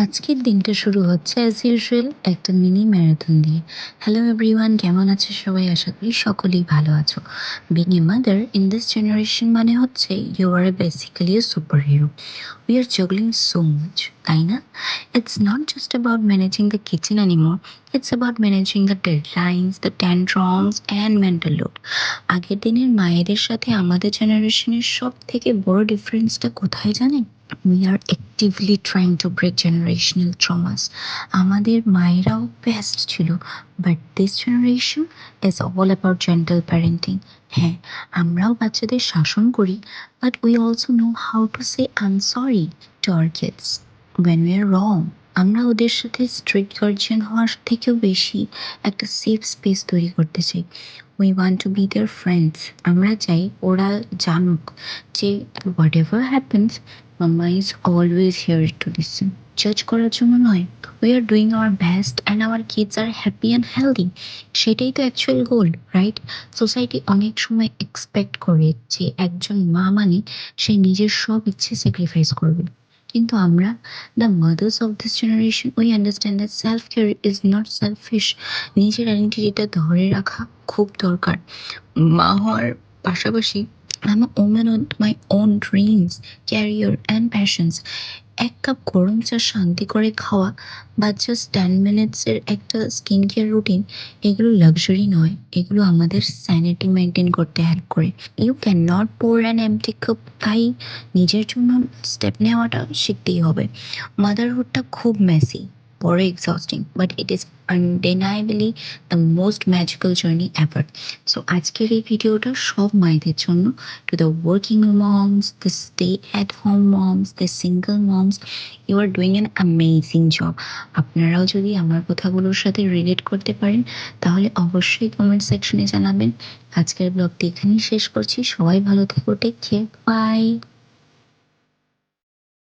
আজকের দিনটা শুরু হচ্ছে অ্যাজ ইউজুয়াল একটা মিনি ম্যারাথন দিয়ে। হ্যালো এভরিওয়ান, কেমন আছে সবাই? আশা করি সকলেই ভালো আছো। Being a mother in this generation মানে হচ্ছে you are basically a super hero. We are juggling so much, তাই না? It's not just about managing the kitchen anymore, it's about managing the deadlines, the tantrums and mental load. আগের দিনের মায়েদের সাথে আমাদের জেনারেশনের সব থেকে বড় ডিফারেন্সটা কোথায় জানেন? We are actively trying to break generational traumas. আমাদের মায়েরাও বেস্ট ছিল, but this generation is all about gentle parenting. হ্যাঁ, আমরাও বাচ্চাদের শাসন করি, but we also know how to say I sorry to our kids when we are wrong. আমরা ওদের সাথে স্ট্রিক্ট গার্জিয়ান হওয়ার থেকেও বেশি একটা সেফ স্পেস তৈরি করতে চাই। We want to be their friends. আমরা চাই ওরা জানুক যে whatever happens, mamma is always here to listen. জাজ করার জন্য নয়, we are doing our best and our kids are happy and healthy. সেটাই তো অ্যাকচুয়াল গোল, রাইট? সোসাইটি অনেক সময় এক্সপেক্ট করে যে একজন মা মানে সে নিজের সব ইচ্ছে স্যাক্রিফাইস করবে, কিন্তু আমরা, the mothers of this generation, we understand that self care is not selfish. নিজের আইডেন্টিটিটা ধরে রাখা খুব দরকার। মা হওয়ার পাশাপাশি I'm a woman with my own dreams, career and passions. এক কাপ গরম চা শান্তি করে খাওয়া বা জাস্ট 10 মিনিটসের একটা স্কিন কেয়ার রুটিন, এগুলো লাক্সারি নয়, এগুলো আমাদের স্যানিটি মেনটেন করতে হেল্প করে। You can not pour an empty cup. তাই নিজের জন্য স্টেপ নেওয়াটা শিখতেই হবে। মাদারহুডটা খুব মেসি, বড় exhausting, but it is undeniably the most magical journey ever. So আজকের এই ভিডিওটা সব মায়েদের জন্য, to the working moms, the stay at home moms, the single moms, you are doing an amazing job. আপনারাও যদি আমার কথাগুলোর সাথে রিলেট করতে পারেন তাহলে অবশ্যই কমেন্ট সেকশনে জানাবেন। আজকের ব্লগটি এখানেই শেষ করছি। সবাই ভালো থেকো, টেক কেয়ার, বাই।